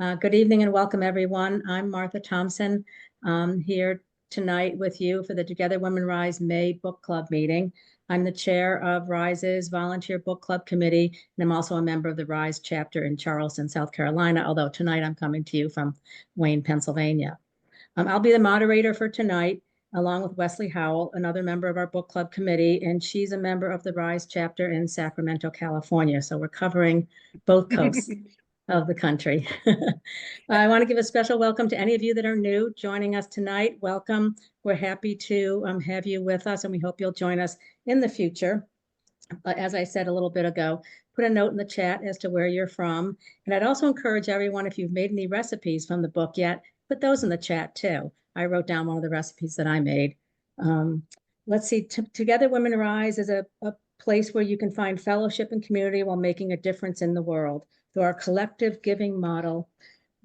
Good evening and welcome, everyone. I'm Martha Thompson, here tonight with you for the Together Women Rise May Book Club meeting. I'm the chair of Rise's Volunteer Book Club Committee, and I'm also a member of the Rise chapter in Charleston, South Carolina, although tonight I'm coming to you from Wayne, Pennsylvania. I'll be the moderator for tonight, along with Wesley Howell, another member of our book club committee, and she's a member of the Rise chapter in Sacramento, California. So we're covering both coasts of the country. I want to give a special welcome to any of you that are new joining us tonight. Welcome. We're happy to have you with us, and we hope you'll join us in the future. As I said a little bit ago, put a note in the chat as to where you're from. And I'd also encourage everyone, if you've made any recipes from the book yet, put those in the chat too. I wrote down one of the recipes that I made. Let's see, Together Women Rise is a place where you can find fellowship and community while making a difference in the world. Through our collective giving model,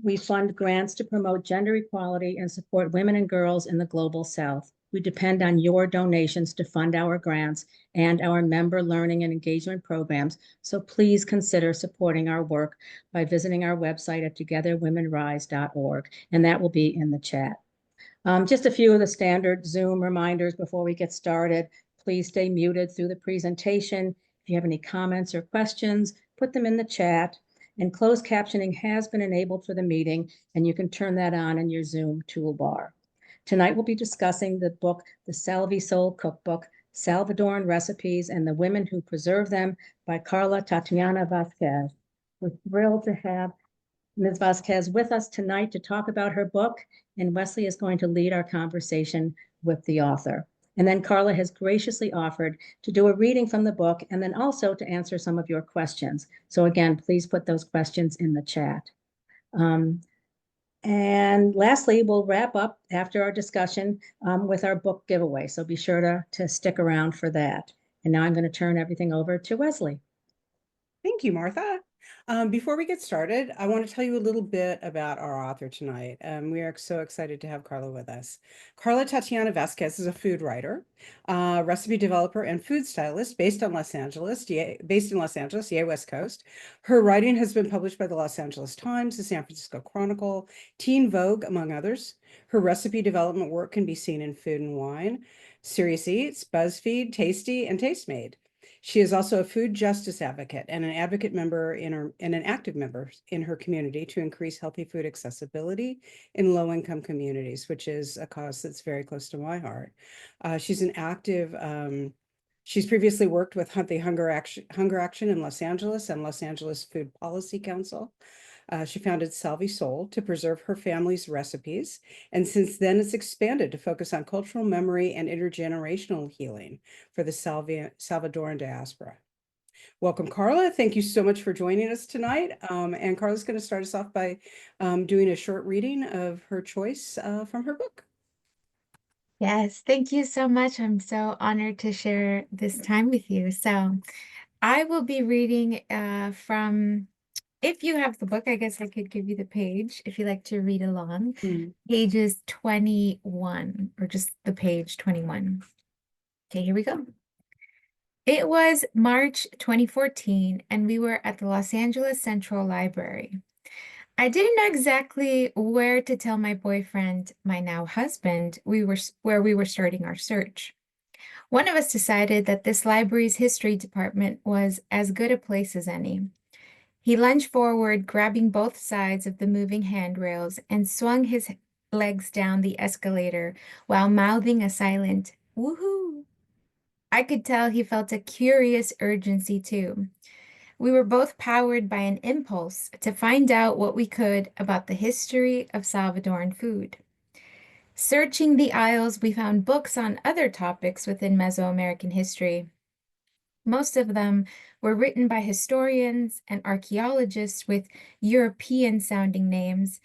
we fund grants to promote gender equality and support women and girls in the global South. We depend on your donations to fund our grants and our member learning and engagement programs. So please consider supporting our work by visiting our website at togetherwomenrise.org, and that will be in the chat. Just a few of the standard Zoom reminders before we get started. Please stay muted through the presentation. If you have any comments or questions, put them in the chat. And closed captioning has been enabled for the meeting, and you can turn that on in your Zoom toolbar. Tonight, we'll be discussing the book, The SalviSoul Cookbook, Salvadoran Recipes and the Women Who Preserve Them by Karla Tatiana Vasquez. We're thrilled to have Ms. Vasquez with us tonight to talk about her book, and Wesley is going to lead our conversation with the author. And then Karla has graciously offered to do a reading from the book and then also to answer some of your questions. So again, please put those questions in the chat. And lastly, we'll wrap up after our discussion with our book giveaway. So be sure to stick around for that. And now I'm going to turn everything over to Wesley. Thank you, Martha. Before we get started, I want to tell you a little bit about our author tonight. We are so excited to have Karla with us. Karla Tatiana Vasquez is a food writer, recipe developer, and food stylist based in Los Angeles, yay West Coast. Her writing has been published by the Los Angeles Times, the San Francisco Chronicle, Teen Vogue, among others. Her recipe development work can be seen in Food and Wine, Serious Eats, BuzzFeed, Tasty, and Tastemade. She is also a food justice advocate and an advocate member and an active member in her community to increase healthy food accessibility in low-income communities, which is a cause that's very close to my heart. She's an active. She's previously worked with the Hunger Action in Los Angeles and Los Angeles Food Policy Council. She founded SalviSoul to preserve her family's recipes, and since then it's expanded to focus on cultural memory and intergenerational healing for the Salvadoran diaspora. Welcome, Karla. Thank you so much for joining us tonight. And Karla's going to start us off by doing a short reading of her choice from her book. Yes, thank you so much. I'm so honored to share this time with you. So I will be reading from, if you have the book, I guess I could give you the page if you like to read along. Pages 21, or just the page 21. Okay, here we go. It was March 2014, and we were at the Los Angeles Central Library. I didn't know exactly where to tell my boyfriend, my now husband, where we were starting our search. One of us decided that this library's history department was as good a place as any. He lunged forward, grabbing both sides of the moving handrails, and swung his legs down the escalator while mouthing a silent woohoo. I could tell he felt a curious urgency too. We were both powered by an impulse to find out what we could about the history of Salvadoran food. Searching the aisles, we found books on other topics within Mesoamerican history. Most of them were written by historians and archaeologists with European-sounding names,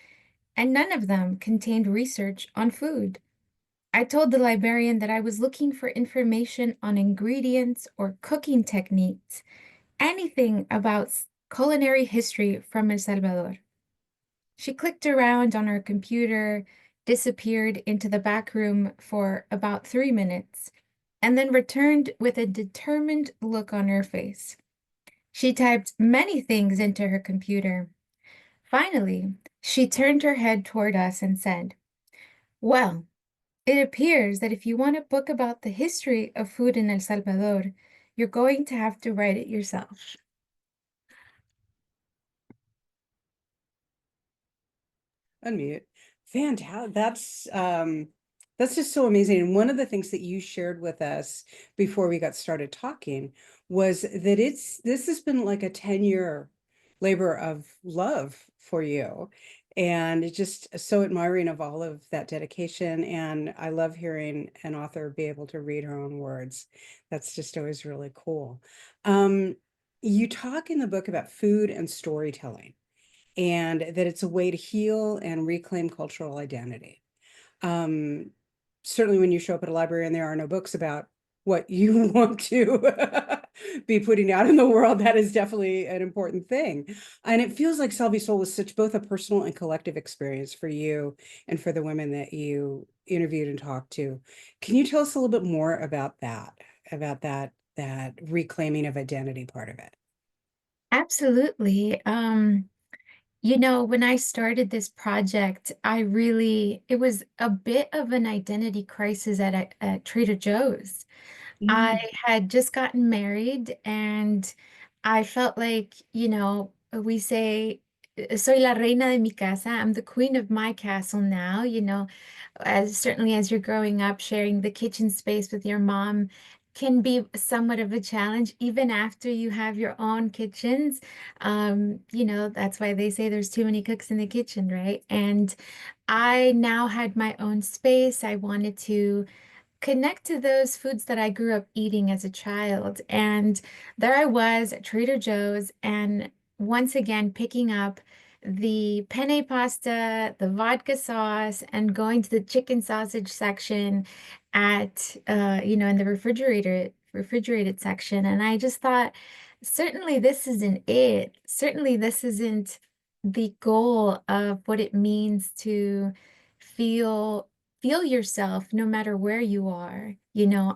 and none of them contained research on food. I told the librarian that I was looking for information on ingredients or cooking techniques, anything about culinary history from El Salvador. She clicked around on her computer, disappeared into the back room for about 3 minutes, and then returned with a determined look on her face. She typed many things into her computer. Finally, She turned her head toward us and said, "Well, it appears that if you want a book about the history of food in El Salvador, you're going to have to write it yourself." Unmute. Fantastic. That's just so amazing. And one of the things that you shared with us before we got started talking was that this has been like a 10-year labor of love for you. And it's just so admiring of all of that dedication. And I love hearing an author be able to read her own words. That's just always really cool. You talk in the book about food and storytelling, and that it's a way to heal and reclaim cultural identity. Certainly when you show up at a library and there are no books about what you want to be putting out in the world, that is definitely an important thing. And it feels like SalviSoul was such both a personal and collective experience for you and for the women that you interviewed and talked to. Can you tell us a little bit more about that reclaiming of identity part of it? Absolutely. When I started this project, it was a bit of an identity crisis at Trader Joe's. I Mm. had just gotten married and I felt like, we say, soy la reina de mi casa. I'm the queen of my castle now, as certainly as you're growing up, sharing the kitchen space with your mom can be somewhat of a challenge, even after you have your own kitchens. That's why they say there's too many cooks in the kitchen, right? And I now had my own space. I wanted to connect to those foods that I grew up eating as a child. And there I was at Trader Joe's, and once again picking up the penne pasta, the vodka sauce, and going to the chicken sausage section in the refrigerated section. And I just thought, certainly this isn't it. Certainly this isn't the goal of what it means to feel feel yourself no matter where you are.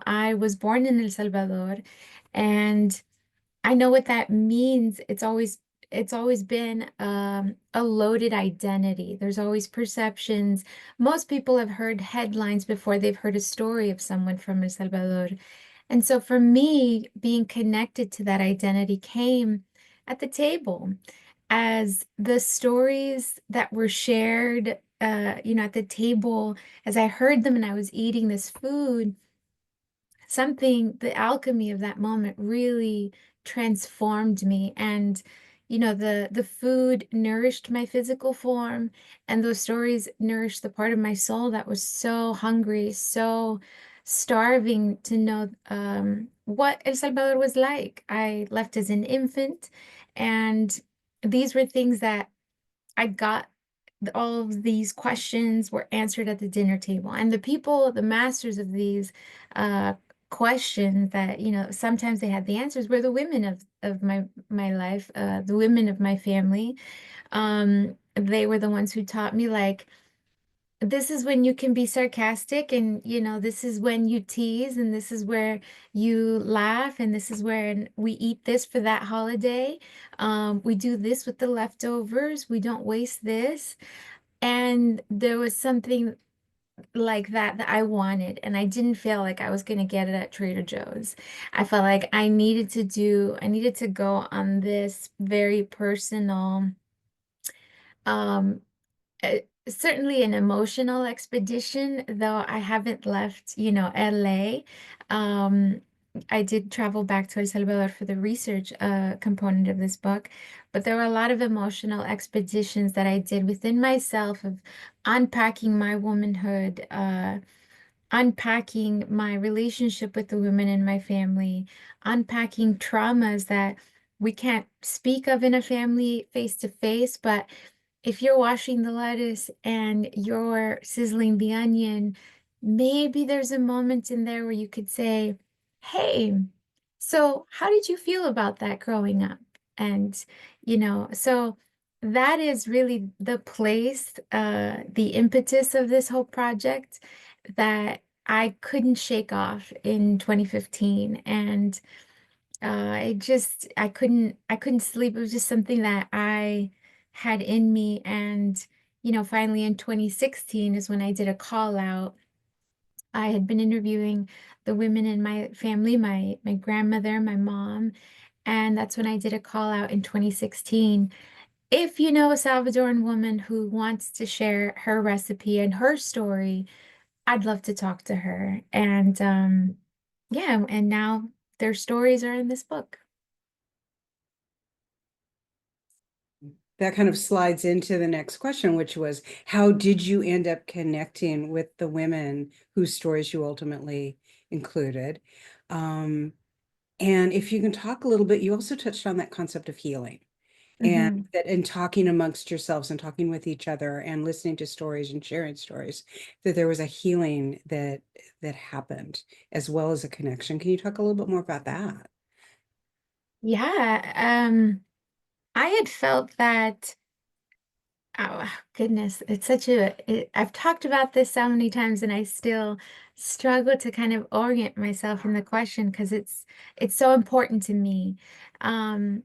I was born in El Salvador and I know what that means. It's always been a loaded identity. There's always perceptions. Most people have heard headlines before they've heard a story of someone from El Salvador. And so for me, being connected to that identity came at the table as the stories that were shared, at the table, as I heard them and I was eating this food, the alchemy of that moment really transformed me. And, the food nourished my physical form, and those stories nourished the part of my soul that was so hungry, so starving to know what El Salvador was like. I left as an infant, and these were things that I got. All of these questions were answered at the dinner table, and the people, the masters of these uh, questions that, sometimes they had the answers, were the women of my life, the women of my family. They were the ones who taught me, like, this is when you can be sarcastic, and this is when you tease, and this is where you laugh, and this is where we eat this for that holiday. We do this with the leftovers. We don't waste this. And there was something like that I wanted, and I didn't feel like I was going to get it at Trader Joe's. I felt like I needed to go on this very personal, um, certainly an emotional expedition, though I haven't left, LA. Um, I did travel back to El Salvador for the research component of this book, but there were a lot of emotional expeditions that I did within myself of unpacking my womanhood, unpacking my relationship with the women in my family, unpacking traumas that we can't speak of in a family face to face, but if you're washing the lettuce and you're sizzling the onion, maybe there's a moment in there where you could say, "Hey, so how did you feel about that growing up?" And, so that is really the place, the impetus of this whole project that I couldn't shake off in 2015. And I couldn't sleep. It was just something that I had in me. And finally in 2016 is when I did a call out. I had been interviewing the women in my family, my grandmother, my mom, and that's when I did a call out in 2016. If you know a Salvadoran woman who wants to share her recipe and her story, I'd love to talk to her. And yeah, and now their stories are in this book. That kind of slides into the next question, which was, how did you end up connecting with the women whose stories you ultimately included? And if you can talk a little bit, you also touched on that concept of healing. And Mhm. that in talking amongst yourselves and talking with each other and listening to stories and sharing stories, that there was a healing that happened as well as a connection. Can you talk a little bit more about that? Yeah, I had felt that. Oh, goodness. I've talked about this so many times and I still struggle to kind of orient myself in the question because it's so important to me. Um,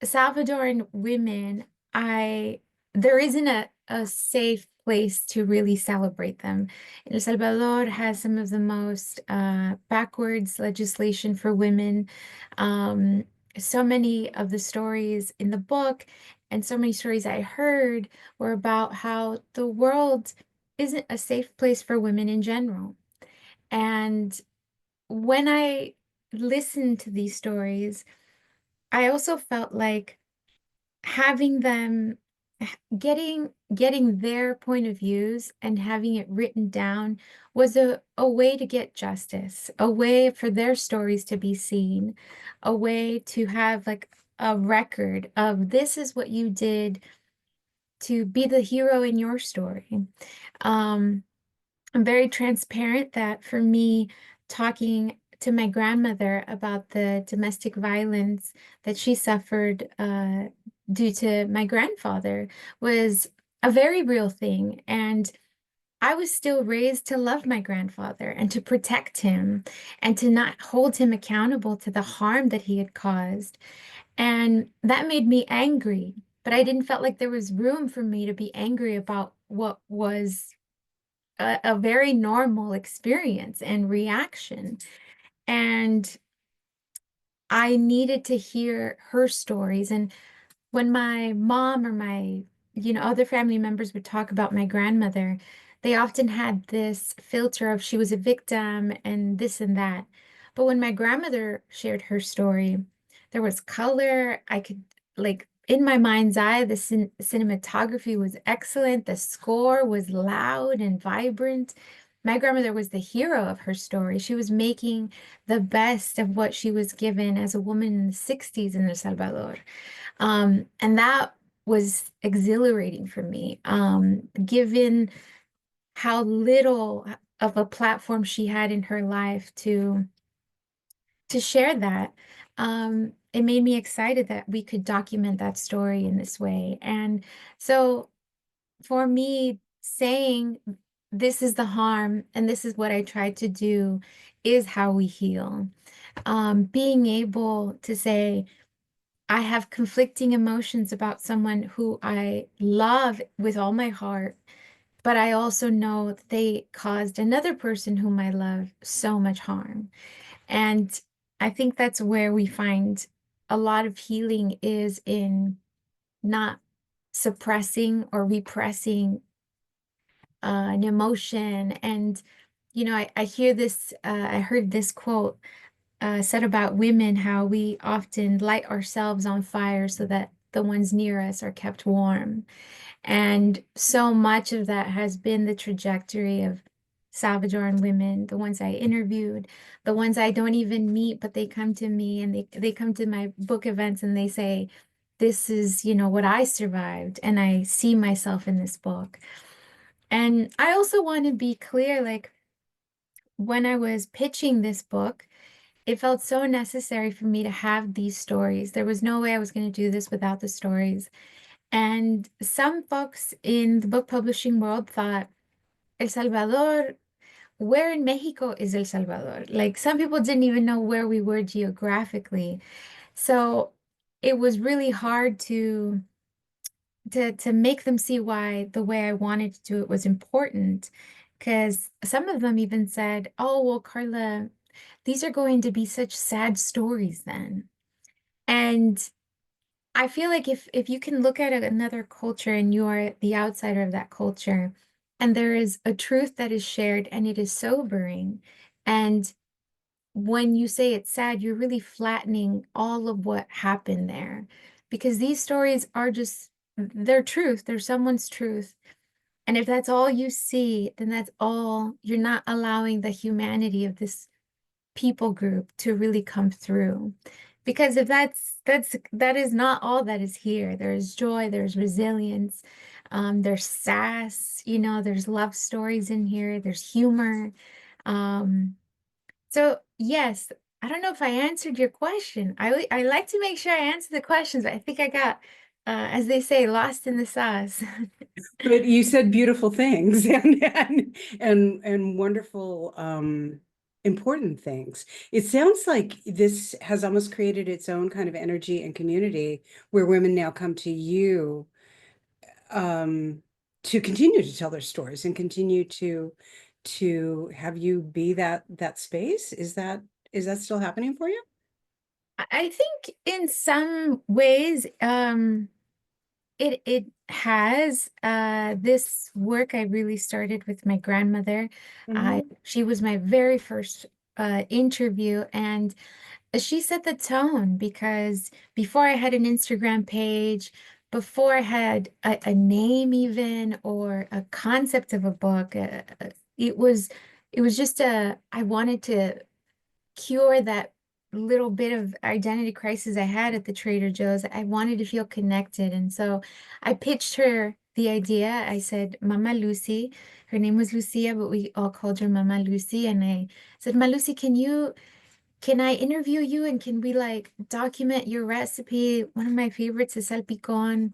Salvadoran women, there isn't a safe place to really celebrate them. El Salvador has some of the most backwards legislation for women. Um, so many of the stories in the book and so many stories I heard were about how the world isn't a safe place for women in general. And when I listened to these stories, I also felt like having them getting their point of views and having it written down was a way to get justice, a way for their stories to be seen, a way to have like a record of this is what you did to be the hero in your story. Um, I'm very transparent that for me, talking to my grandmother about the domestic violence that she suffered due to my grandfather was a very real thing. And I was still raised to love my grandfather and to protect him and to not hold him accountable to the harm that he had caused. And that made me angry, but I didn't felt like there was room for me to be angry about what was a very normal experience and reaction. And I needed to hear her stories. And when my mom or my, other family members would talk about my grandmother, they often had this filter of she was a victim and this and that. But when my grandmother shared her story, there was color. I could, like, in my mind's eye, the cinematography was excellent. The score was loud and vibrant. My grandmother was the hero of her story. She was making the best of what she was given as a woman in the 60s in El Salvador. And that was exhilarating for me, given how little of a platform she had in her life to share that. It made me excited that we could document that story in this way. And so for me, saying this is the harm and this is what I tried to do is how we heal. Being able to say, I have conflicting emotions about someone who I love with all my heart, but I also know that they caused another person whom I love so much harm. And I think that's where we find a lot of healing is in not suppressing or repressing an emotion. And, I hear this, I heard this quote said about women, how we often light ourselves on fire so that the ones near us are kept warm. And so much of that has been the trajectory of Salvadoran women, the ones I interviewed, the ones I don't even meet, but they come to me and they come to my book events and they say, this is, what I survived, and I see myself in this book. And I also want to be clear, like when I was pitching this book, it felt so necessary for me to have these stories. There was no way I was going to do this without the stories. And some folks in the book publishing world thought, El Salvador, where in Mexico is El Salvador? Like some people didn't even know where we were geographically. So it was really hard to to make them see why the way I wanted to do it was important. Because some of them even said, "Oh, well, Karla, these are going to be such sad stories then." And I feel like if you can look at another culture and you are the outsider of that culture, and there is a truth that is shared and it is sobering, and when you say it's sad, you're really flattening all of what happened there. Because these stories are just their truth, they're someone's truth. And if that's all you see, then that's all, you're not allowing the humanity of this people group to really come through. Because if that is not all that is here. There's joy, there's resilience, there's sass, there's love stories in here, there's humor. Um, so yes, I don't know if I answered your question. I like to make sure I answer the questions, but I think I got, as they say, lost in the sauce. But you said beautiful things and wonderful, important things. It sounds like this has almost created its own kind of energy and community where women now come to you to continue to tell their stories and continue to have you be that space. Is that still happening for you? I think in some ways, it has this work I really started with my grandmother. Mhm. She was my very first interview, and she set the tone because before I had an Instagram page, before I had a name even or a concept of a book, it was it was just I wanted to cure that little bit of identity crisis I had at the Trader Joe's. I wanted to feel connected. And so I pitched her the idea. I said, Mama Lucy, her name was Lucia, but we all called her Mama Lucy. And I said, Ma Lucy, can I interview you and can we like document your recipe? One of my favorites is salpicón.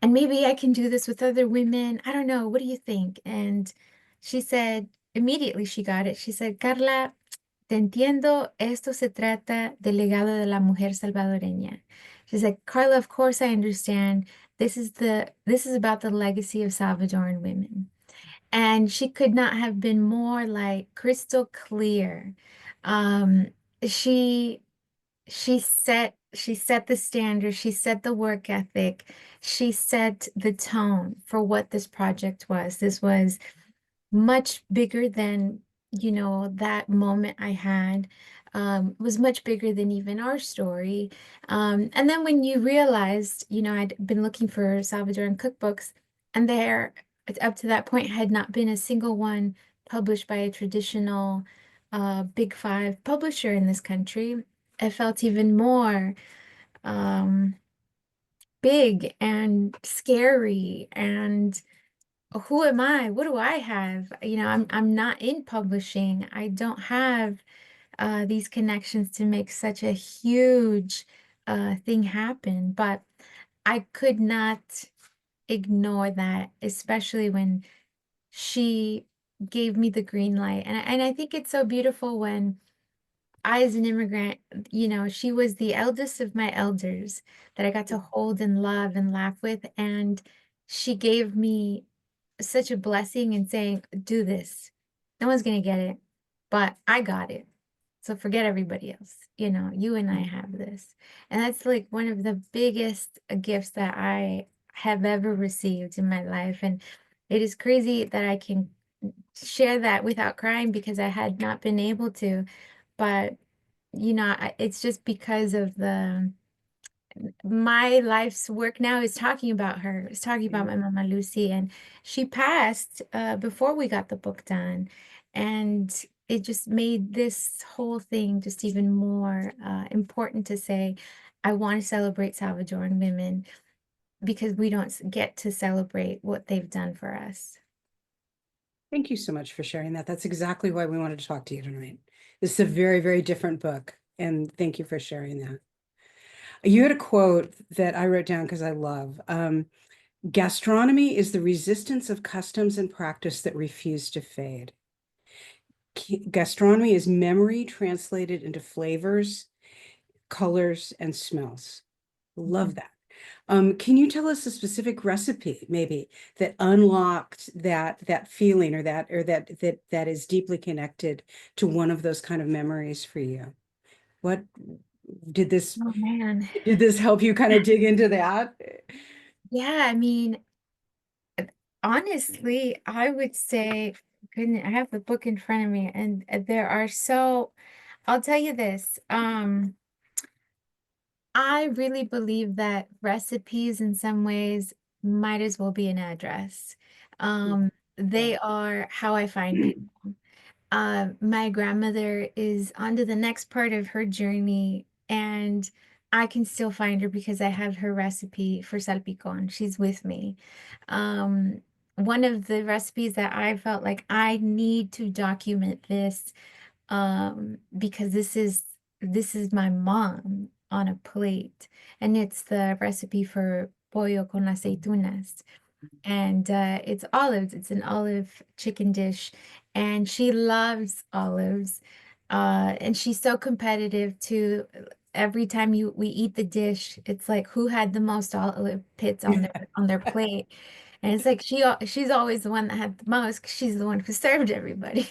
And maybe I can do this with other women. I don't know. What do you think? And she said, immediately she got it. She said, Karla, te entiendo, esto se trata del legado de la mujer salvadoreña. She's like, Karla, of course I understand. This is about the legacy of Salvadoran women. And she could not have been more like crystal clear. Um, she she set the standard, she set the work ethic, she set the tone for what this project was. This was much bigger than, that moment I had. Was much bigger than even our story. And then when you realized, I'd been looking for Salvadoran cookbooks, and there, up to that point, had not been a single one published by a traditional Big Five publisher in this country. I felt even more um, big and scary and who am I? What do I have? I'm not in publishing. I don't have these connections to make such a huge thing happen. But I could not ignore that, especially when she gave me the green light. And I think it's so beautiful when I, as an immigrant, she was the eldest of my elders that I got to hold and love and laugh with. And she gave me such a blessing in saying, do this. No one's going to get it, but I got it. So forget everybody else. You and I have this. And that's like one of the biggest gifts that I have ever received in my life. And it is crazy that I can share that without crying because I had not been able to. But, it's just because of my life's work now is talking about her. It's talking about my Mama Lucy, and she passed before we got the book done, and it just made this whole thing just even more important to say, I want to celebrate Salvadoran women because we don't get to celebrate what they've done for us. Thank you so much for sharing that. That's exactly why we wanted to talk to you tonight. This is a very, very different book, and thank you for sharing that. You had a quote that I wrote down because I love. Gastronomy is the resistance of customs and practice that refuse to fade. Gastronomy is memory translated into flavors, colors, and smells. Love that. Can you tell us a specific recipe, maybe, that unlocked that feeling, or that is deeply connected to one of those kind of memories for you? What did this Oh man. did this help you kind of dig into that? Yeah, I mean, honestly, I would say, goodness, I have the book in front of me, and there are so, I'll tell you this. I really believe that recipes in some ways might as well be an address. Yeah. They are how I find people. My grandmother is on to the next part of her journey, and I can still find her because I have her recipe for salpicón. She's with me. Um, One of the recipes that I felt like I need to document this, because this is my mom on a plate, and it's the recipe for pollo con aceitunas. And it's olives. It's an olive chicken dish, and she loves olives. And she's so competitive too. Every time we eat the dish, it's like who had the most olive pits on their plate. And it's like she's always the one that had the most 'cause she's the one who served everybody.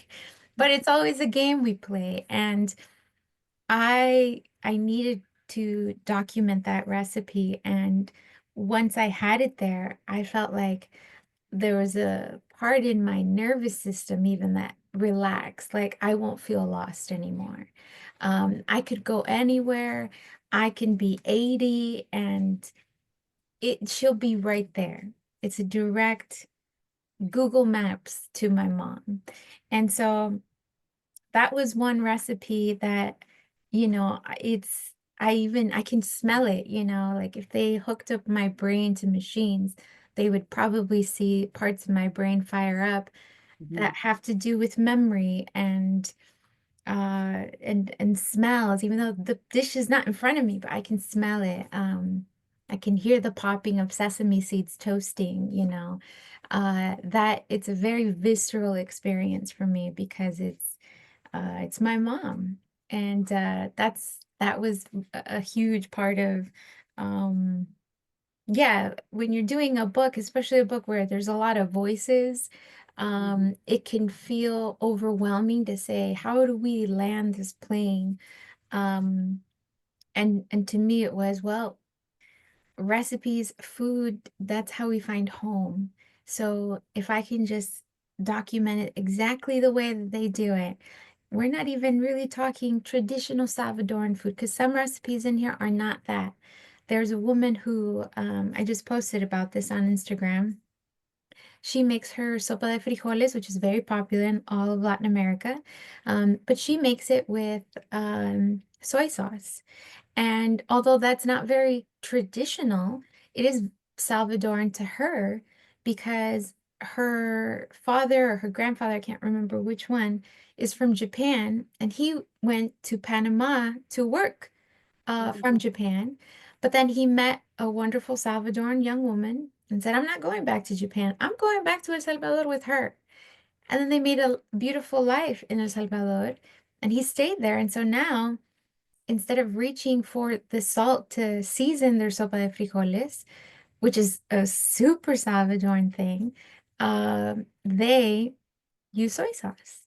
But it's always a game we play, and I needed to document that recipe. And once I had it there, I felt like there was a part in my nervous system even that relaxed, like I won't feel lost anymore. I could go anywhere. I can be 80 and she'll be right there. It's a direct Google Maps to my mom. And so that was one recipe that, I can smell it, like if they hooked up my brain to machines, they would probably see parts of my brain fire up Mhm. that have to do with memory and smells, even though the dish is not in front of me, but I can smell it. I can hear the popping of sesame seeds toasting, that it's a very visceral experience for me because it's my mom. And that was a huge part of, um, yeah, when you're doing a book, especially a book where there's a lot of voices, it can feel overwhelming to say, how do we land this plane? Um, and to me it was, well, recipes, food, that's how we find home. So if I can just document it exactly the way that they do it, we're not even really talking traditional Salvadoran food because some recipes in here are not that. There's a woman who, I just posted about this on Instagram. She makes her sopa de frijoles, which is very popular in all of Latin America, but she makes it with soy sauce. And although that's not very traditional, it is Salvadoran to her because her father or her grandfather, I can't remember which one, is from Japan, and he went to Panama to work from Japan. But then he met a wonderful Salvadoran young woman and said, I'm not going back to Japan. I'm going back to El Salvador with her. And then they made a beautiful life in El Salvador, and he stayed there. And so now, instead of reaching for the salt to season their sopa de frijoles, which is a super Salvadoran thing, they use soy sauce.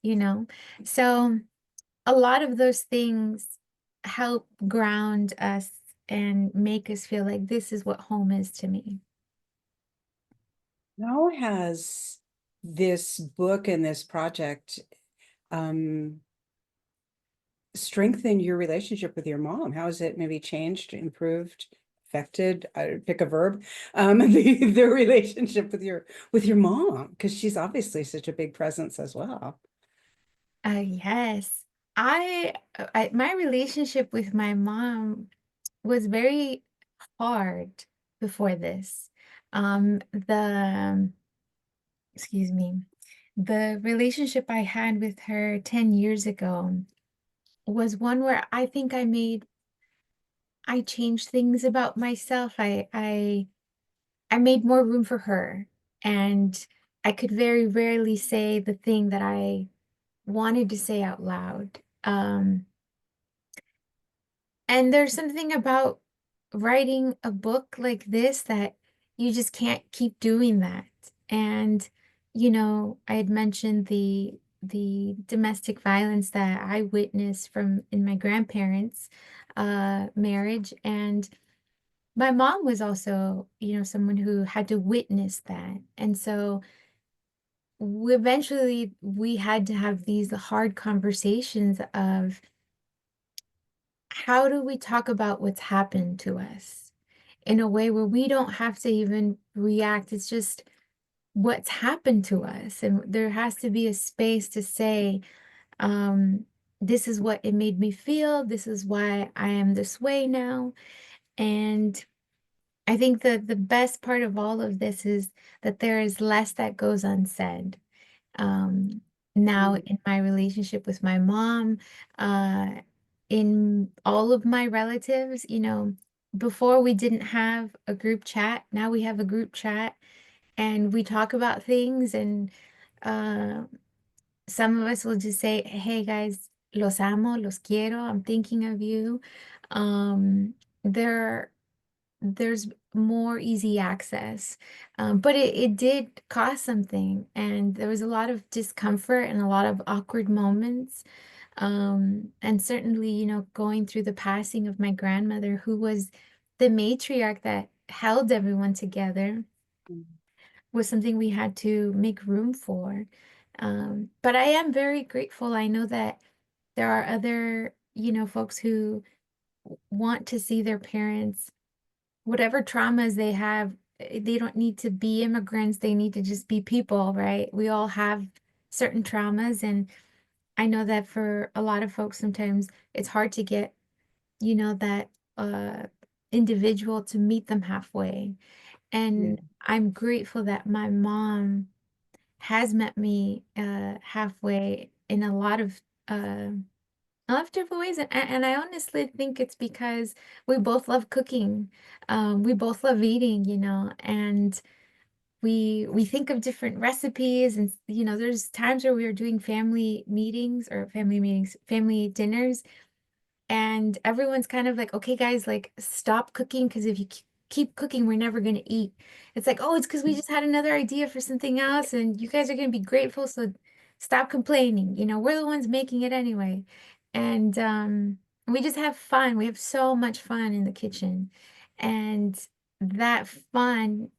So a lot of those things help ground us and make us feel like this is what home is to me. How has this book and this project strengthened your relationship with your mom? How has it maybe changed, improved, affected, pick a verb, the relationship with your mom? Because she's obviously such a big presence as well. Yes. My relationship with my mom was very hard before this. Excuse me, the relationship I had with her 10 years ago was one where I think I changed things about myself. I made more room for her, and I could very rarely say the thing that I wanted to say out loud. And there's something about writing a book like this that you just can't keep doing that. And, I had mentioned the domestic violence that I witnessed from in my grandparents' marriage. And my mom was also, someone who had to witness that. And so eventually we had to have these hard conversations of how do we talk about what's happened to us in a way where we don't have to even react. It's just what's happened to us. And there has to be a space to say, this is what it made me feel. This is why I am this way now. And I think that the best part of all of this is that there is less that goes unsaid. Um, Now Mhm. in my relationship with my mom, in all of my relatives, before we didn't have a group chat. Now we have a group chat and we talk about things, and uh, some of us will just say, "Hey guys, los amo, los quiero, I'm thinking of you." Um, there there's more easy access. But it did cost something, and there was a lot of discomfort and a lot of awkward moments. And certainly, going through the passing of my grandmother, who was the matriarch that held everyone together, was something we had to make room for. But I am very grateful. I know that there are other, folks who want to see their parents, whatever traumas they have, they don't need to be immigrants. They need to just be people, right? We all have certain traumas. And I know that for a lot of folks, sometimes it's hard to get, that uh, individual to meet them halfway. Yeah. And I'm grateful that my mom has met me halfway in a lot of different ways. And I honestly think it's because we both love cooking. We both love eating, and we think of different recipes. And, there's times where we are doing family dinners, and everyone's kind of like, okay, guys, like stop cooking, because if you keep cooking, we're never going to eat. It's like, oh, it's because we just had another idea for something else, and you guys are going to be grateful. So stop complaining. We're the ones making it anyway. And we just have fun. We have so much fun in the kitchen. And that fun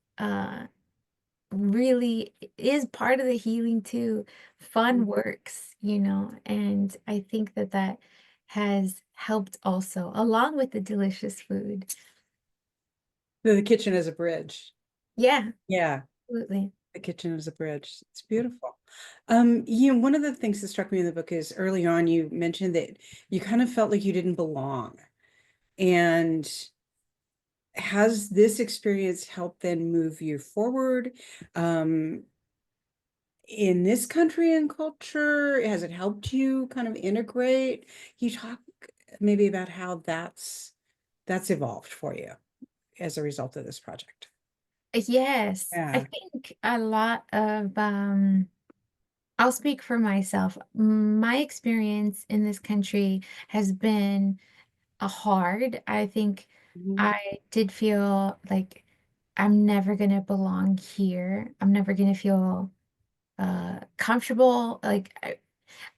really is part of the healing too. Fun works, and I think that that has helped also, along with the delicious food. The kitchen is a bridge. Yeah, Yeah, absolutely. the kitchen is a bridge. It's beautiful. One of the things that struck me in the book is early on you mentioned that you kind of felt like you didn't belong. And has this experience helped then move you forward in this country and culture? Has it helped you kind of integrate? Can you talk maybe about how that's evolved for you as a result of this project? Yes, I Yeah. think a lot of I'll speak for myself. My experience in this country has been a hard. I think Mhm. I did feel like I'm never gonna belong here. I'm never gonna feel comfortable. Like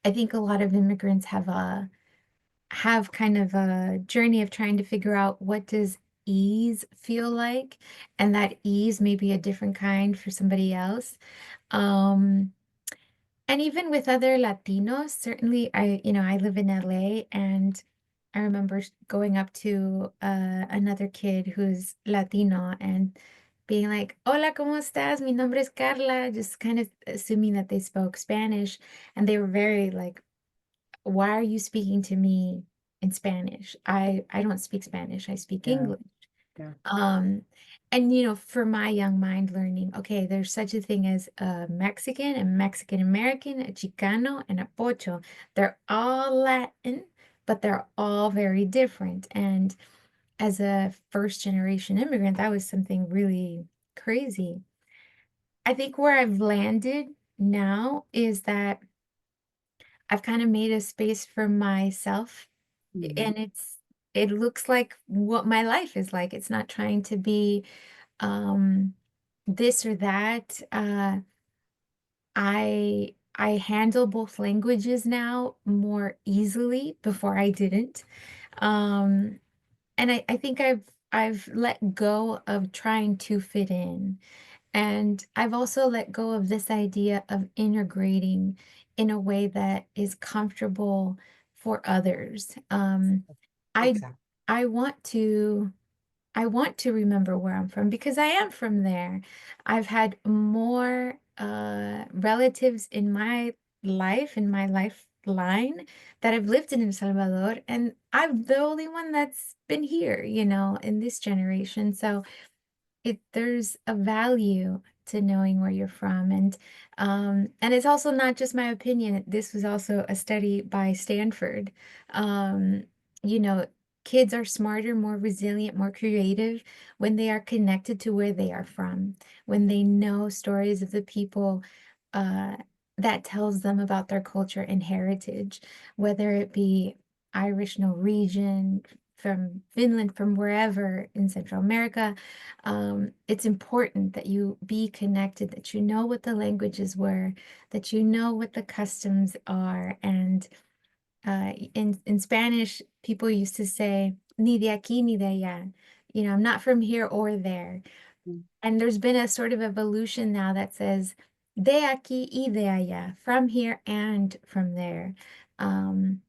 I think a lot of immigrants have kind of a journey of trying to figure out what does ease feel like, and that ease may be a different kind for somebody else. Um, and even with other Latinos, certainly I live in LA, and I remember going up to another kid who's Latino and being like, "Hola, ¿cómo estás? Mi nombre es Karla," just kind of assuming that they spoke Spanish. And they were very like, "Why are you speaking to me in Spanish? I don't speak Spanish. I speak Yeah, English." yeah, Um, and for my young mind learning, okay, there's such a thing as a Mexican, a Mexican American, a Chicano, and a Pocho. They're all Latin, but they're all very different. And as a first generation immigrant, that was something really crazy. I think where I've landed now is that I've kind of made a space for myself, mhm, and it's it looks like what my life is like. It's not trying to be this or that. I handle both languages now more easily. Before I didn't. Um, and I think I've let go of trying to fit in. And I've also let go of this idea of integrating in a way that is comfortable for others. I Exactly. I want to I want to remember where I'm from because I am from there. I've had more relatives in my lifeline that have lived in El Salvador, and I'm the only one that's been here, in this generation. So there's a value to knowing where you're from, and it's also not just my opinion. This was also a study by Stanford. um you know Kids are smarter, more resilient, more creative when they are connected to where they are from, when they know stories of the people uh that tells them about their culture and heritage, whether it be Irish, Norwegian, from Finland, from wherever in Central America. It's important that you be connected, that you know what the languages were, that you know what the customs are. And in Spanish, people used to say, ni de aquí, ni de allá. I'm not from here or there. Mm. And there's been a sort of evolution now that says, de aquí y de allá, from here and from there. Um,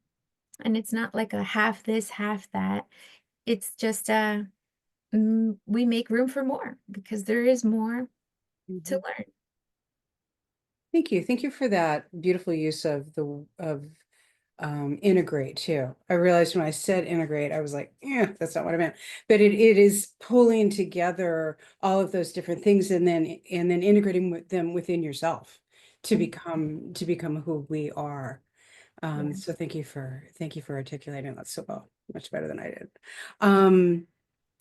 and it's not like a half this, half that. It's just we make room for more because there is more to Mhm. learn. Thank you. Thank you for that beautiful use of integrate too. I realized when I said integrate, I was like, yeah, that's not what I meant. But it is pulling together all of those different things and then integrating with them within yourself to become who we are. Yeah. So thank you for articulating that so well, much better than I did. Um,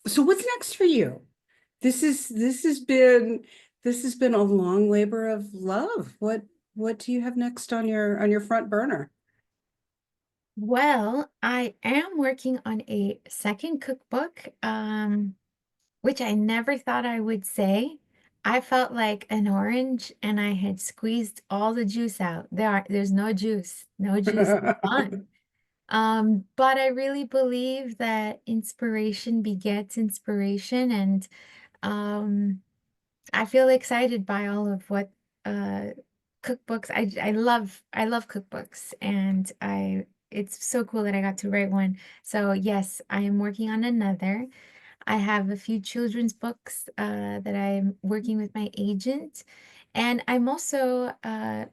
so what's next for you? This is this has been a long labor of love. What do you have next on your front burner? Well, I am working on a second cookbook, which I never thought I would say. I felt like an orange and I had squeezed all the juice out. There's no juice, no juice, gone. But I really believe that inspiration begets inspiration, and um I feel excited by all of what uh cookbooks. I love cookbooks, and I it's so cool that I got to write one. So yes, I am working on another. I have a few children's books that I'm working with my agent. And I'm also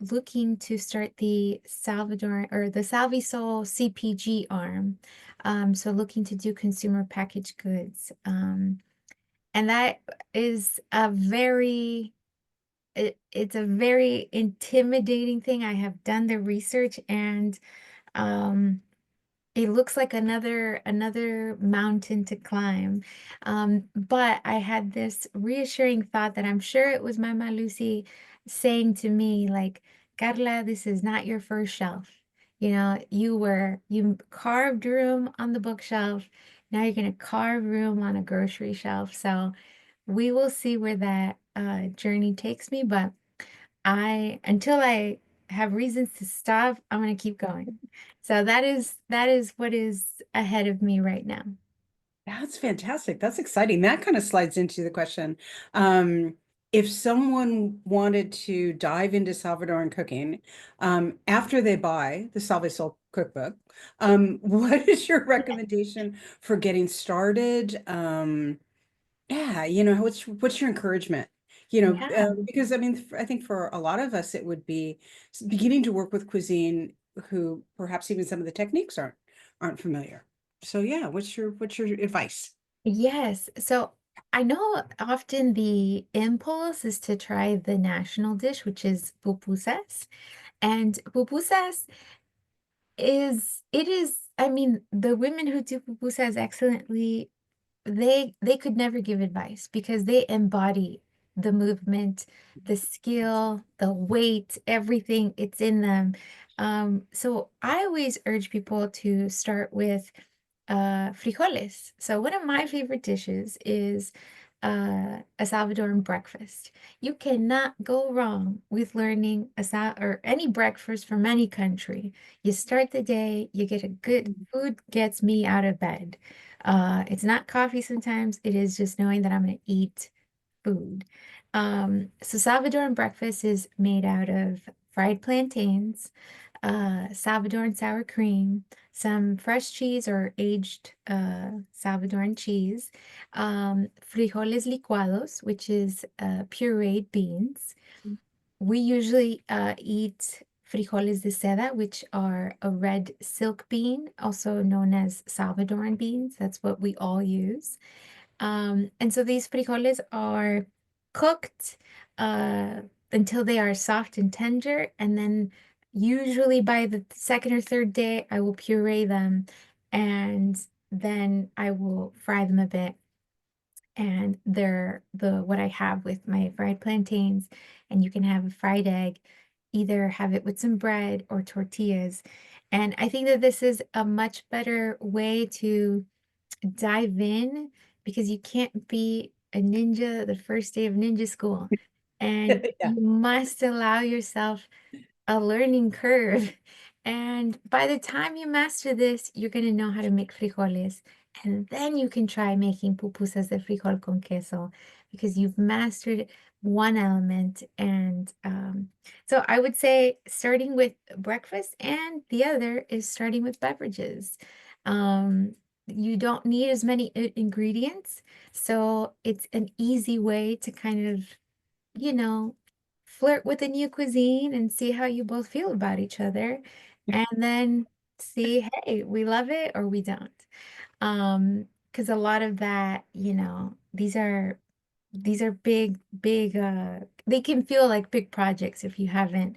looking to start the Salvador or the SalviSoul CPG arm. So looking to do consumer packaged goods. And that is it's a very intimidating thing. I have done the research, and um it looks like another mountain to climb. But I had this reassuring thought that I'm sure it was Mama Lucy saying to me, like, Carla, this is not your first shelf. You carved room on the bookshelf. Now you're gonna carve room on a grocery shelf. So we will see where that journey takes me, but until I have reasons to stop, I'm gonna keep going. So that is what is ahead of me right now. That's fantastic. That's exciting. That kind of slides into the question. Um, if someone wanted to dive into Salvadoran cooking, after they buy the SalviSoul cookbook, what is your recommendation for getting started? Yeah, what's your encouragement? Yeah. Because I mean, I think for a lot of us, it would be beginning to work with cuisine who perhaps even some of the techniques aren't familiar. So yeah, what's your advice? Yes. So I know often the impulse is to try the national dish, which is pupusas. And pupusas I mean, the women who do pupusas excellently, they could never give advice because they embody the movement, the skill, the weight, everything, it's in them. So I always urge people to start with frijoles. So one of my favorite dishes is a Salvadoran breakfast. You cannot go wrong with learning or any breakfast from any country. You start the day, you get a good food gets me out of bed. It's not coffee sometimes, it is just knowing that I'm going to eat food. So Salvadoran breakfast is made out of fried plantains, Salvadoran sour cream, some fresh cheese or aged Salvadoran cheese, frijoles licuados, which is pureed beans. We usually eat frijoles de seda, which are a red silk bean, also known as Salvadoran beans. That's what we all use. And so these frijoles are cooked until they are soft and tender, and then usually by the second or third day, I will puree them, and then I will fry them a bit. And they're what I have with my fried plantains, and you can have a fried egg, either have it with some bread or tortillas. And I think that this is a much better way to dive in because you can't be a ninja the first day of ninja school. And Yeah. you must allow yourself a learning curve. And by the time you master this, you're going to know how to make frijoles. And then you can try making pupusas de frijol con queso because you've mastered one element. And so I would say starting with breakfast, and the other is starting with beverages. You don't need as many ingredients. So it's an easy way to kind of, you know, flirt with a new cuisine and see how you both feel about each other, and then see, hey, we love it or we don't. Because a lot of that, these are big they can feel like big projects if you haven't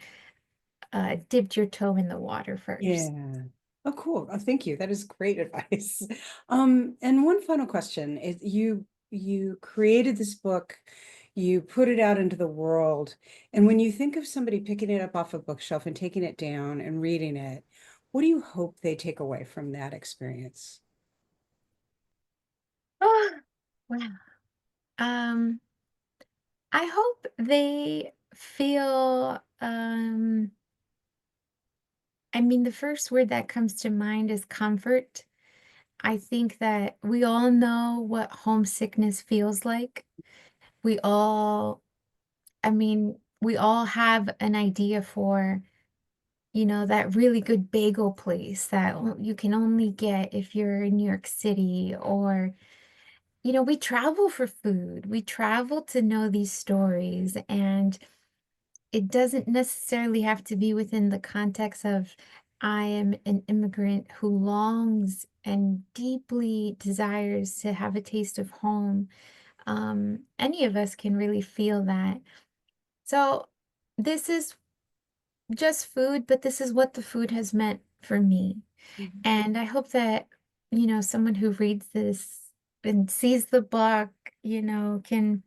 dipped your toe in the water first. Yeah. Oh, cool. Oh, thank you. That is great advice. And one final question is you created this book, you put it out into the world, and when you think of somebody picking it up off a bookshelf and taking it down and reading it, what do you hope they take away from that experience? Oh, wow. Um, I hope they feel, I mean, the first word that comes to mind is comfort. I think that we all know what homesickness feels like. We all, I mean, we all have an idea for, that really good bagel place that you can only get if you're in New York City, or, we travel for food. We travel to know these stories, and it doesn't necessarily have to be within the context of I am an immigrant who longs and deeply desires to have a taste of home. Any of us can really feel that. So this is just food, but this is what the food has meant for me. Mhm. And I hope that, someone who reads this and sees the book, can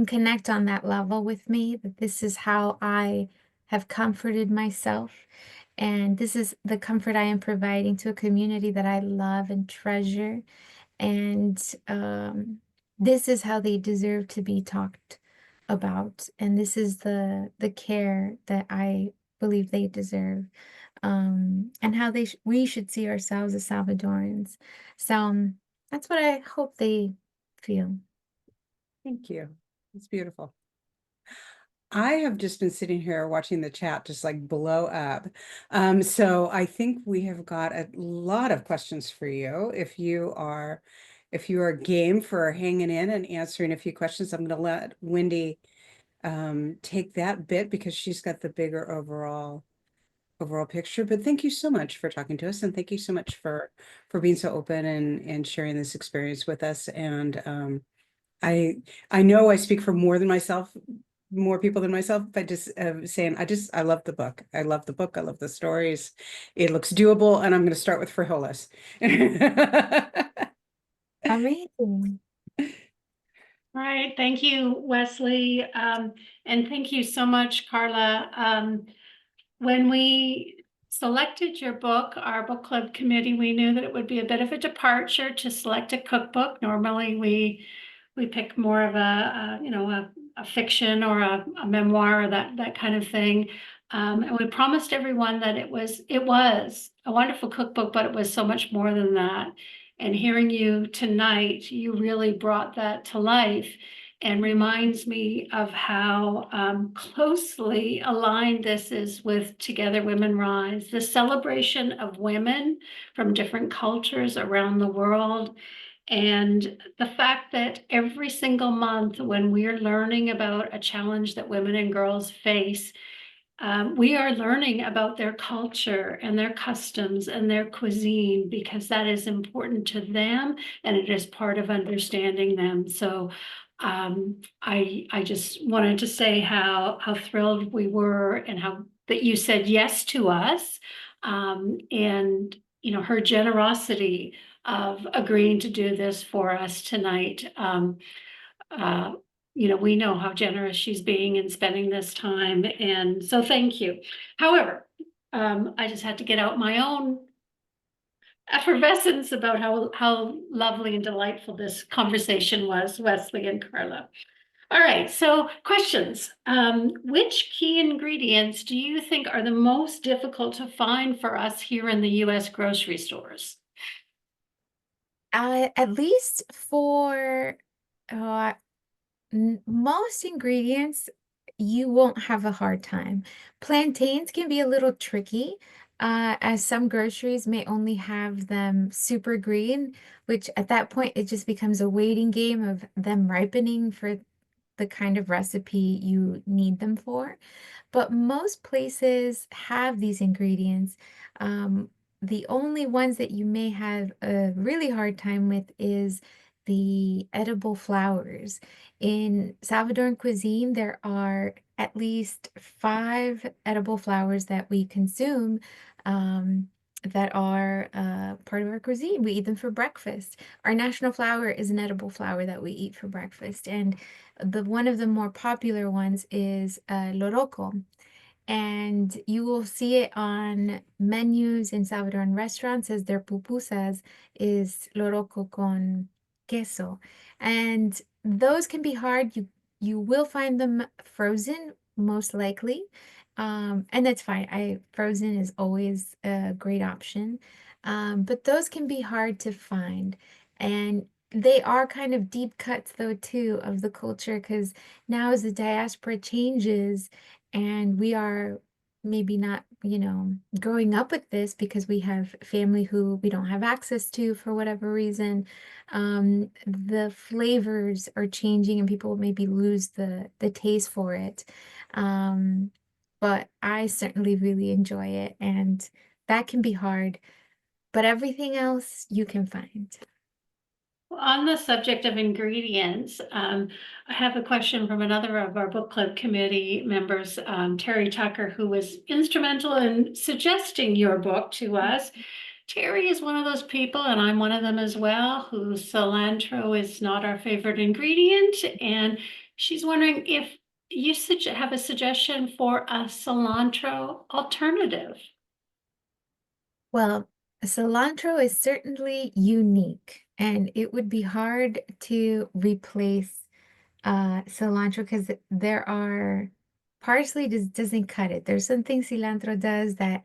connect on that level with me, that this is how I have comforted myself. And this is the comfort I am providing to a community that I love and treasure. And this is how they deserve to be talked about. And this is the care that I believe they deserve. And how we should see ourselves as Salvadorans. So that's what I hope they feel. Thank you. It's beautiful. I have just been sitting here watching the chat just like blow up. So I think we have got a lot of questions for you. If you are game for hanging in and answering a few questions, I'm going to let Wendy take that bit because she's got the bigger overall picture. But thank you so much for talking to us, and thank you so much for being so open and sharing this experience with us. And I know I speak for more people than myself, by just saying I love the book. I love the book. I love the stories. It looks doable, and I'm going to start with frijoles. Amazing. All right, thank you, Wesley. And thank you so much, Karla. When we selected your book, our book club committee, we knew that it would be a bit of a departure to select a cookbook. Normally, we pick more of a fiction or a memoir or that kind of thing. And we promised everyone that it was a wonderful cookbook, but it was so much more than that. And hearing you tonight, you really brought that to life and reminds me of how closely aligned this is with Together Women Rise, the celebration of women from different cultures around the world. And the fact that every single month when we're learning about a challenge that women and girls face, we are learning about their culture and their customs and their cuisine because that is important to them and it is part of understanding them. So I just wanted to say how thrilled we were and how that you said yes to us, and her generosity of agreeing to do this for us tonight. Uh, we know how generous she's being in spending this time, and so thank you. However, I just had to get out my own effervescence about how lovely and delightful this conversation was, Wesley and Karla. All right, so questions. Which key ingredients do you think are the most difficult to find for us here in the US grocery stores? At least for uh, most ingredients, you won't have a hard time. Plantains can be a little tricky, as some groceries may only have them super green, which at that point it just becomes a waiting game of them ripening for the kind of recipe you need them for. But most places have these ingredients. The only ones that you may have a really hard time with is the edible flowers. In Salvadoran cuisine, there are at least 5 edible flowers that we consume, that are part of our cuisine. We eat them for breakfast. Our national flower is an edible flower that we eat for breakfast. And one of the more popular ones is loroco. And you will see it on menus in Salvadoran restaurants as their pupusas is loroco con queso. And those can be hard. You will find them frozen, most likely. And that's fine. Frozen is always a great option. But those can be hard to find. And they are kind of deep cuts, though, too, of the culture, because now as the diaspora changes, and we are maybe not, growing up with this because we have family who we don't have access to for whatever reason. The flavors are changing and people maybe lose the taste for it. But I certainly really enjoy it, and that can be hard, but everything else you can find. On the subject of ingredients, I have a question from another of our book club committee members, Terry Tucker, who was instrumental in suggesting your book to us. Terry is one of those people, and I'm one of them as well, who cilantro is not our favorite ingredient. And she's wondering if you have a suggestion for a cilantro alternative. Well, cilantro is certainly unique, and it would be hard to replace cilantro because there are parsley just doesn't cut it. There's something cilantro does that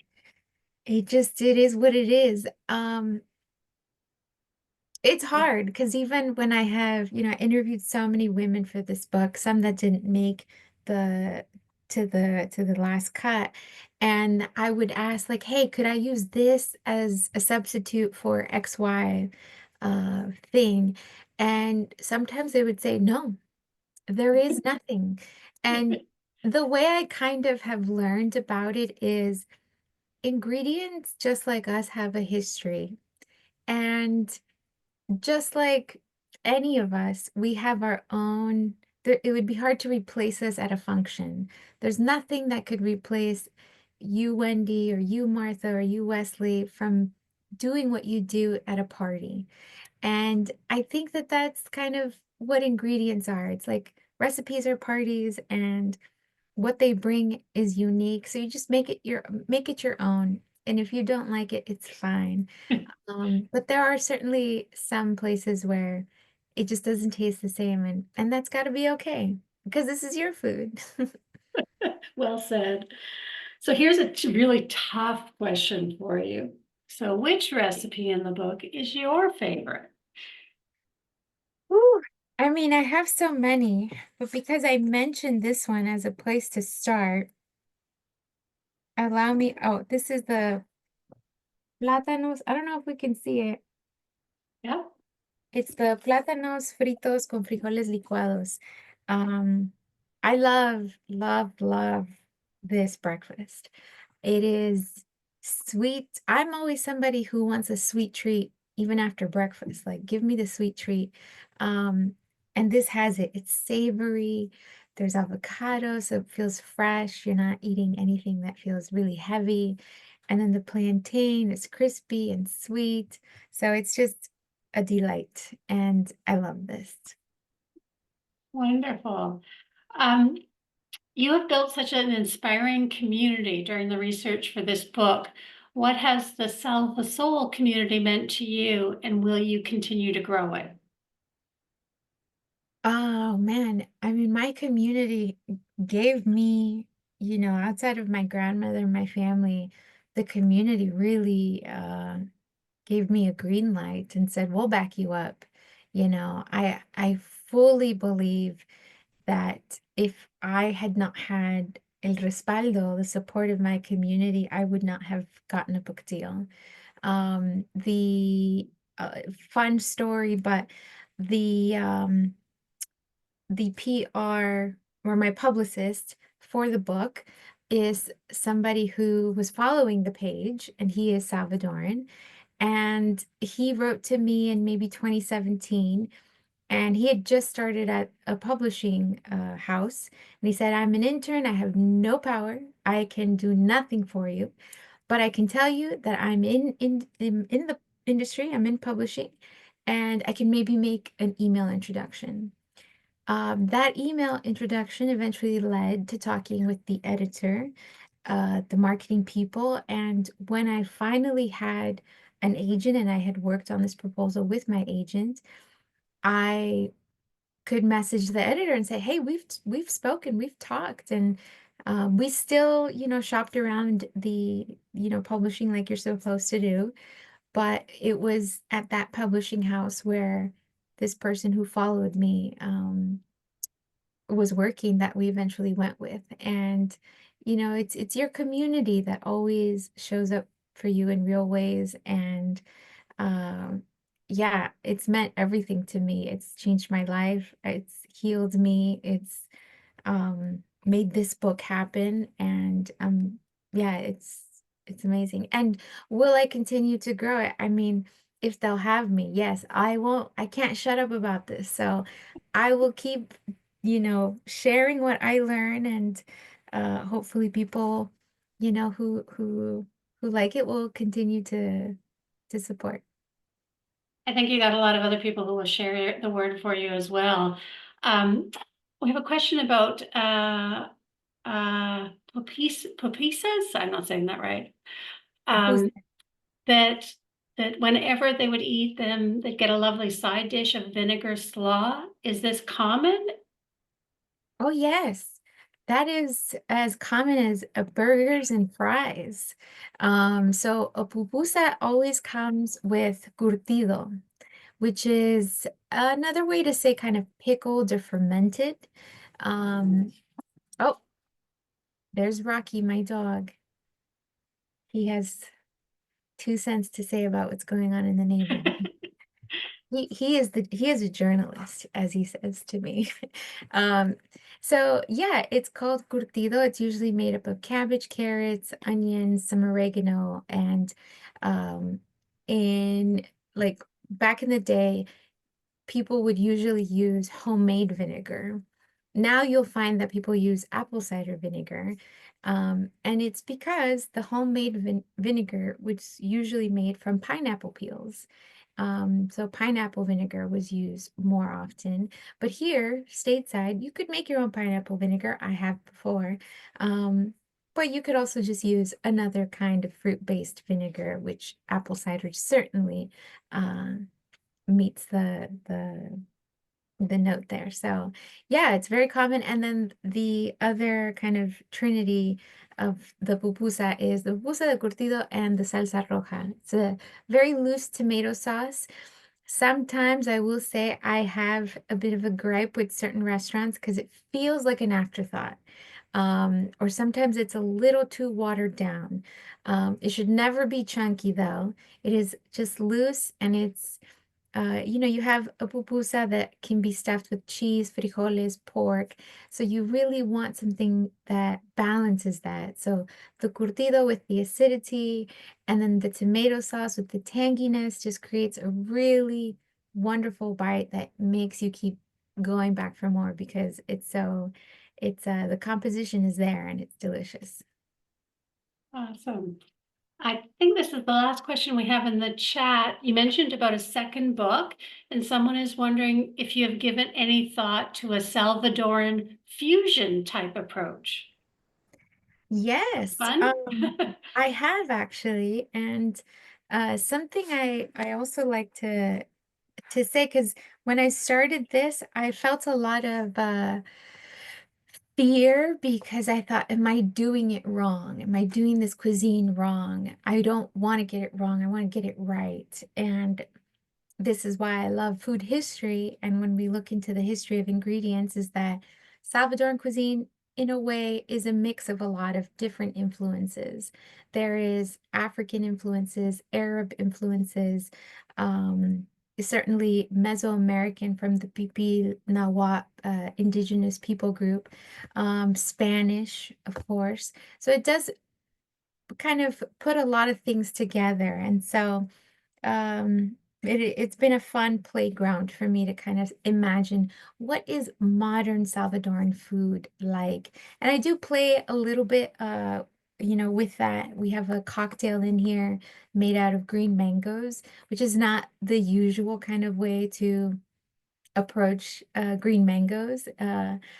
it is what it is. It's hard because even when I have, I interviewed so many women for this book, some that didn't make the to the last cut, and I would ask like, "Hey, could I use this as a substitute for XY thing?" And sometimes they would say, "No, there is nothing." And the way I kind of have learned about it is ingredients, just like us, have a history. And just like any of us, we have our own, it would be hard to replace us at a function. There's nothing that could replace you, Wendy, or you, Martha, or you, Wesley, from doing what you do at a party. And I think that that's kind of what ingredients are. It's like recipes are parties, and what they bring is unique. So you just make it your own. And if you don't like it, it's fine. But there are certainly some places where it just doesn't taste the same, and that's got to be okay because this is your food. Well said. So here's a really tough question for you. So which recipe in the book is your favorite? Ooh, I mean, I have so many, but because I mentioned this one as a place to start, allow me. Oh, this is the plátanos. I don't know if we can see it. Yeah. It's the plátanos fritos con frijoles licuados. Um, I love, love, love this breakfast. It is sweet. I'm always somebody who wants a sweet treat even after breakfast. Like, give me the sweet treat. Um, and this has it. It's savory. There's avocado, so it feels fresh. You're not eating anything that feels really heavy. And then the plantain is crispy and sweet. So it's just a delight. And I love this. Wonderful. You have built such an inspiring community during the research for this book. What has the SalviSoul community meant to you, and will you continue to grow it? Oh man, I mean, my community gave me, outside of my grandmother and my family, the community really gave me a green light and said, "We'll back you up." I fully believe that if I had not had el respaldo, the support of my community, I would not have gotten a book deal. The fun story, but the the PR or my publicist for the book is somebody who was following the page, and he is Salvadoran. And he wrote to me in maybe 2017, and he had just started at a publishing house. And he said, "I'm an intern. I have no power. I can do nothing for you, but I can tell you that I'm in the industry. I'm in publishing, and I can maybe make an email introduction." That email introduction eventually led to talking with the editor, the marketing people, and when I finally had an agent and I had worked on this proposal with my agent, I could message the editor and say, "Hey, we've spoken, we've talked, and we still, shopped around the, publishing like you're supposed to do." But it was at that publishing house where this person who followed me was working that we eventually went with. And it's your community that always shows up for you in real ways. And yeah, it's meant everything to me. It's changed my life. It's healed me. It's made this book happen. And yeah, it's amazing. And will I continue to grow it? I mean, if they'll have me, yes. I can't shut up about this. So I will keep, sharing what I learn, and hopefully people, who like it will continue to support. I think you got a lot of other people who will share the word for you as well. Um, we have a question about pupusas. I'm not saying that right. Who's That that whenever they would eat them, they'd get a lovely side dish of vinegar slaw. Is this common? Oh, yes. That is as common as burgers and fries. So a pupusa always comes with curtido, which is another way to say kind of pickled or fermented. Um, oh, there's Rocky, my dog. He has 2 cents to say about what's going on in the neighborhood. He is a journalist, as he says to me. Um, so yeah, it's called curtido. It's usually made up of cabbage, carrots, onions, some oregano, and um, in like back in the day, people would usually use homemade vinegar. Now you'll find that people use apple cider vinegar. And it's because the homemade vinegar was usually made from pineapple peels. So pineapple vinegar was used more often. But here, stateside, you could make your own pineapple vinegar. I have before. Um, But you could also just use another kind of fruit-based vinegar, which apple cider certainly meets the note there. So yeah, it's very common. And then the other kind of trinity of the pupusa is the pupusa de curtido and the salsa roja. It's a very loose tomato sauce. Sometimes I will say I have a bit of a gripe with certain restaurants because it feels like an afterthought. Or sometimes it's a little too watered down. It should never be chunky though. It is just loose, and it's you have a pupusa that can be stuffed with cheese, frijoles, pork. So you really want something that balances that. So the curtido with the acidity, and then the tomato sauce with the tanginess just creates a really wonderful bite that makes you keep going back for more because the composition is there and it's delicious. Awesome. I think this is the last question we have in the chat. You mentioned about a second book, and someone is wondering if you have given any thought to a Salvadoran fusion type approach. Yes, Fun? I have actually, and something I also like to say, because when I started this, I felt a lot of fear because I thought, am I doing it wrong? Am I doing this cuisine wrong? I don't want to get it wrong. I want to get it right. And this is why I love food history. And when we look into the history of ingredients, is that Salvadoran cuisine, in a way, is a mix of a lot of different influences. There is African influences, Arab influences, certainly Mesoamerican from the Pipi Nahuatl indigenous people group, Spanish, of course. So it does kind of put a lot of things together. And so it's been a fun playground for me to kind of imagine what is modern Salvadoran food like. And I do play a little bit with that. We have a cocktail in here made out of green mangoes, which is not the usual kind of way to approach green mangoes.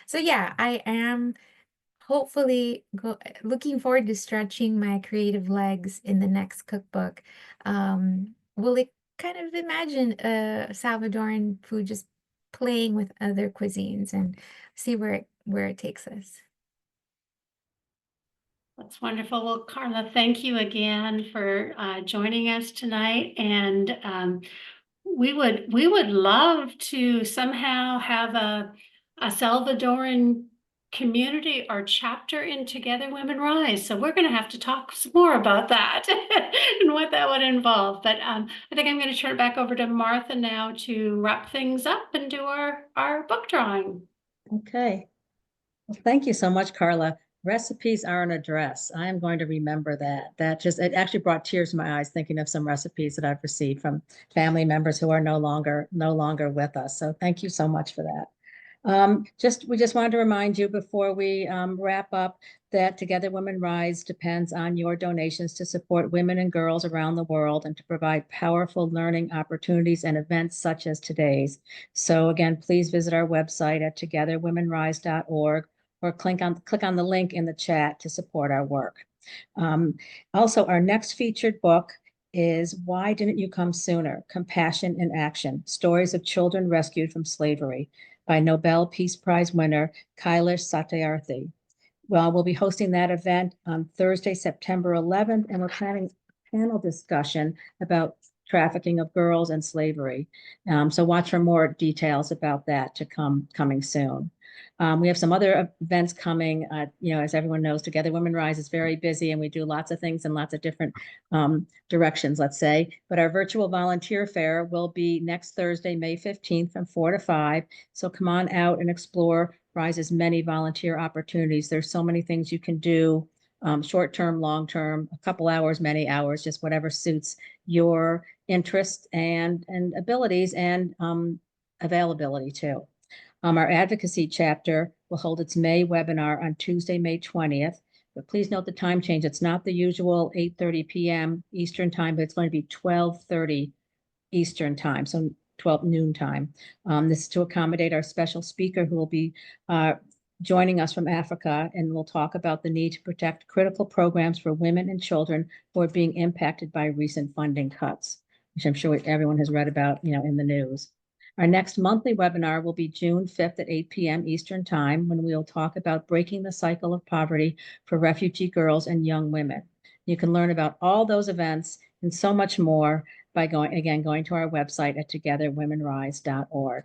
So yeah, I am hopefully looking forward to stretching my creative legs in the next cookbook. Will it kind of imagine Salvadoran food just playing with other cuisines and see where it takes us. That's wonderful. Well, Karla, thank you again for joining us tonight. And we would love to somehow have a Salvadoran community or chapter in Together Women Rise. So we're going to have to talk some more about that and what that would involve. But I think I'm going to turn it back over to Martha now to wrap things up and do our book drawing. Okay. Well, thank you so much, Karla. Recipes are an address. I am going to remember that. It actually brought tears to my eyes thinking of some recipes that I've received from family members who are no longer with us. So thank you so much for that. We just wanted to remind you before we wrap up that Together Women Rise depends on your donations to support women and girls around the world and to provide powerful learning opportunities and events such as today's. So again, please visit our website at togetherwomenrise.org or click on the link in the chat to support our work. Also, our next featured book is Why Didn't You Come Sooner? Compassion in Action, Stories of Children Rescued from Slavery by Nobel Peace Prize winner Kailash Satyarthi. Well, we'll be hosting that event on Thursday, September 11th, and we're planning a panel discussion about trafficking of girls and slavery. So watch for more details about that coming soon. We have some other events coming. As everyone knows, Together Women Rise is very busy and we do lots of things in lots of different directions, let's say. But our virtual volunteer fair will be next Thursday, May 15th from 4 to 5. So come on out and explore Rise's many volunteer opportunities. There's so many things you can do, short-term, long-term, a couple hours, many hours, just whatever suits your interests and abilities and availability too. Our advocacy chapter will hold its May webinar on Tuesday, May 20th. But please note the time change. It's not the usual 8:30 p.m. Eastern time, but it's going to be 12:30 Eastern time, so 12 noon time. This is to accommodate our special speaker who will be joining us from Africa, and we'll talk about the need to protect critical programs for women and children who are being impacted by recent funding cuts, which I'm sure everyone has read about, in the news. Our next monthly webinar will be June 5th at 8 p.m. Eastern Time, when we'll talk about breaking the cycle of poverty for refugee girls and young women. You can learn about all those events and so much more by going to our website at togetherwomenrise.org.